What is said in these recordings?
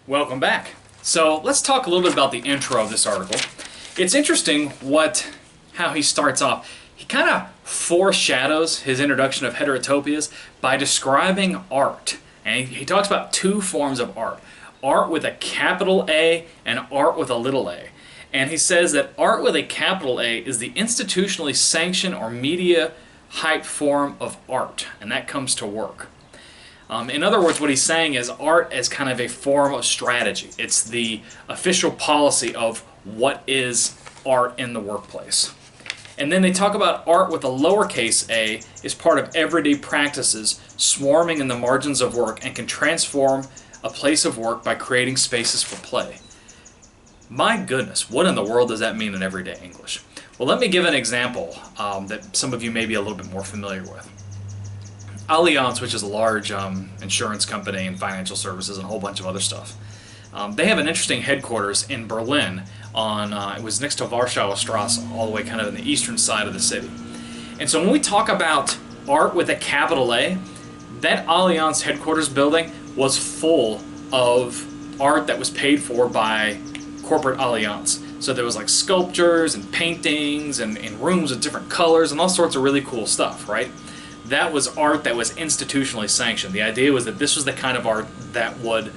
Welcome back. So let's talk a little bit about the intro of this article. It's interesting how he starts off. He kind of foreshadows his introduction of Heterotopias by describing art. And he talks about two forms of art. Art with a capital A and art with a little a. And he says that art with a capital A is the institutionally sanctioned or media hype form of art. And that comes to work. In other words, what he's saying is art as kind of a form of strategy. It's the official policy of what is art in the workplace. And then they talk about art with a lowercase a is part of everyday practices swarming in the margins of work and can transform a place of work by creating spaces for play. My goodness, what in the world does that mean in everyday English? Well, let me give an example that some of you may be a little bit more familiar with. Allianz, which is a large insurance company and financial services and a whole bunch of other stuff, they have an interesting headquarters in Berlin it was next to Warschauer Straße, all the way kind of in the eastern side of the city. And so when we talk about art with a capital A, that Allianz headquarters building was full of art that was paid for by corporate Allianz. So there was like sculptures and paintings and rooms with different colors and all sorts of really cool stuff, right? That was art that was institutionally sanctioned. The idea was that this was the kind of art that would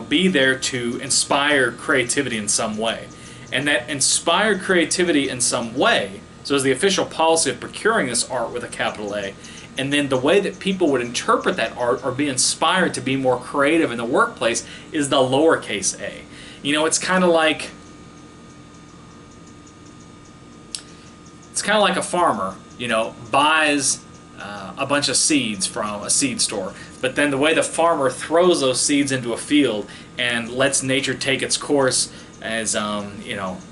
be there to inspire creativity in some way. And that inspired creativity in some way, so it was the official policy of procuring this art with a capital A, and then the way that people would interpret that art or be inspired to be more creative in the workplace is the lowercase a. It's kind of like a farmer, buys a bunch of seeds from a seed store, but then the way the farmer throws those seeds into a field and lets nature take its course as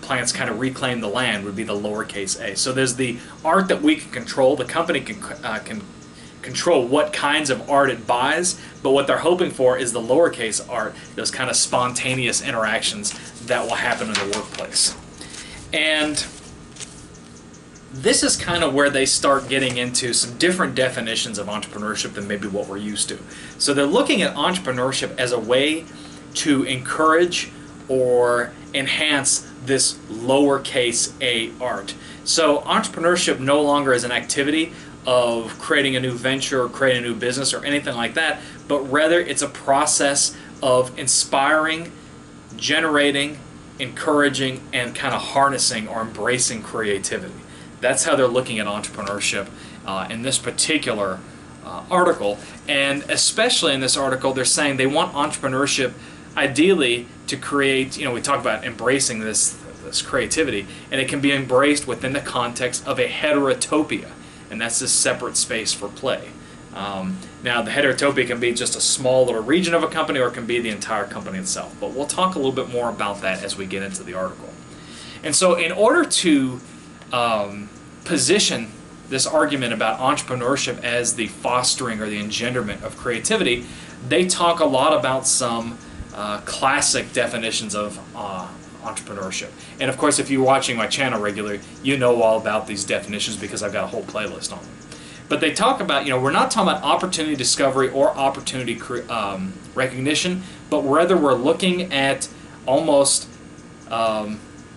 plants kind of reclaim the land would be the lowercase a. So there's the art that we can control. The company can control what kinds of art it buys, but what they're hoping for is the lowercase art, those kind of spontaneous interactions that will happen in the workplace. And this is kind of where they start getting into some different definitions of entrepreneurship than maybe what we're used to. So they're looking at entrepreneurship as a way to encourage or enhance this lowercase a art. So entrepreneurship no longer is an activity of creating a new venture or creating a new business or anything like that, but rather it's a process of inspiring, generating, encouraging, and kind of harnessing or embracing creativity. That's how they're looking at entrepreneurship in this particular article. And especially in this article, they're saying they want entrepreneurship ideally to create, we talk about embracing this creativity, and it can be embraced within the context of a heterotopia, and that's this separate space for play. Now, the heterotopia can be just a small little region of a company, or it can be the entire company itself. But we'll talk a little bit more about that as we get into the article. And so in order to position this argument about entrepreneurship as the fostering or the engenderment of creativity, they talk a lot about some classic definitions of entrepreneurship. And of course, if you're watching my channel regularly, you know all about these definitions because I've got a whole playlist on them. But they talk about, we're not talking about opportunity discovery or opportunity recognition, but rather we're looking at almost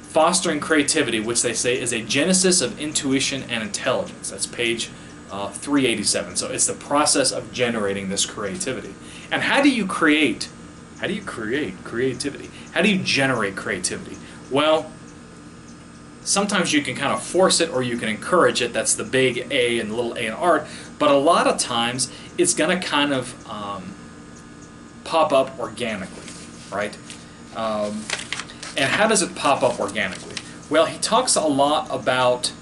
fostering creativity, which they say is a genesis of intuition and intelligence. That's page 387. So it's the process of generating this creativity. And how do you create creativity? How do you generate creativity? Well, sometimes you can kind of force it or you can encourage it. That's the big A and little a in art. But a lot of times it's going to kind of pop up organically, right? And how does it pop up organically? Well, he talks a lot about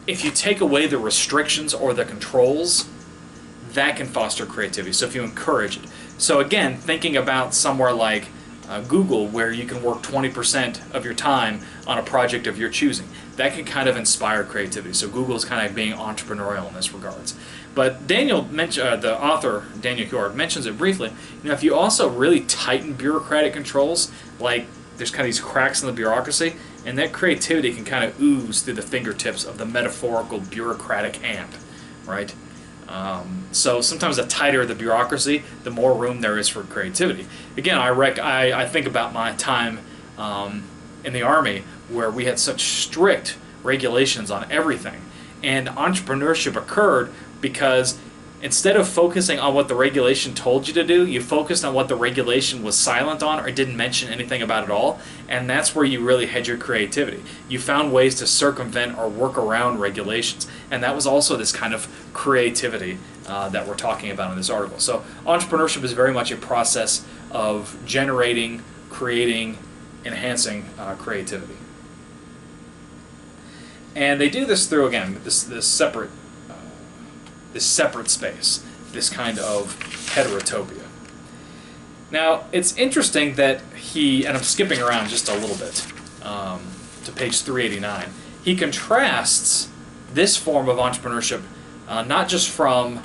if you take away the restrictions or the controls, that can foster creativity. So if you encourage it. So again, thinking about somewhere like Google, where you can work 20% of your time on a project of your choosing, that can kind of inspire creativity. So Google is kind of being entrepreneurial in this regards. But Daniel, the author, Daniel Hjord, mentions it briefly. If you also really tighten bureaucratic controls, like there's kind of these cracks in the bureaucracy, and that creativity can kind of ooze through the fingertips of the metaphorical bureaucratic ant, right? So sometimes the tighter the bureaucracy, the more room there is for creativity. Again, I think about my time in the Army, where we had such strict regulations on everything, and entrepreneurship occurred because instead of focusing on what the regulation told you to do, you focused on what the regulation was silent on or didn't mention anything about at all, and that's where you really had your creativity. You found ways to circumvent or work around regulations, and that was also this kind of creativity that we're talking about in this article. So entrepreneurship is very much a process of generating, creating, enhancing creativity. And they do this through, again, this separate space, this kind of heterotopia. Now, it's interesting that and I'm skipping around just a little bit to page 389, he contrasts this form of entrepreneurship not just from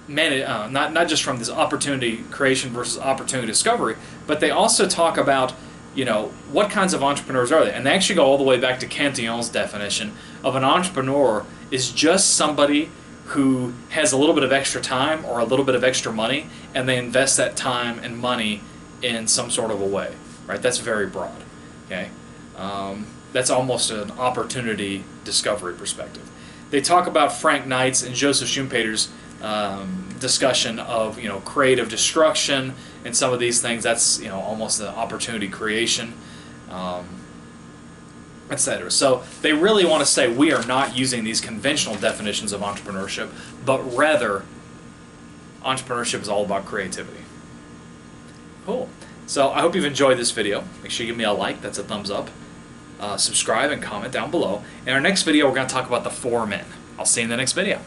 not just from this opportunity creation versus opportunity discovery, but they also talk about, you know, what kinds of entrepreneurs are they? And they actually go all the way back to Cantillon's definition of an entrepreneur is just somebody who has a little bit of extra time or a little bit of extra money, and they invest that time and money in some sort of a way, right? That's very broad, okay? That's almost an opportunity discovery perspective. They talk about Frank Knight's and Joseph Schumpeter's discussion of, you know, creative destruction and some of these things. That's, you know, almost the opportunity creation, etc. So they really want to say we are not using these conventional definitions of entrepreneurship, but rather entrepreneurship is all about creativity. Cool. So I hope you've enjoyed this video. Make sure you give me a like, that's a thumbs up. Subscribe and comment down below. In our next video, we're going to talk about the 4 men. I'll see you in the next video.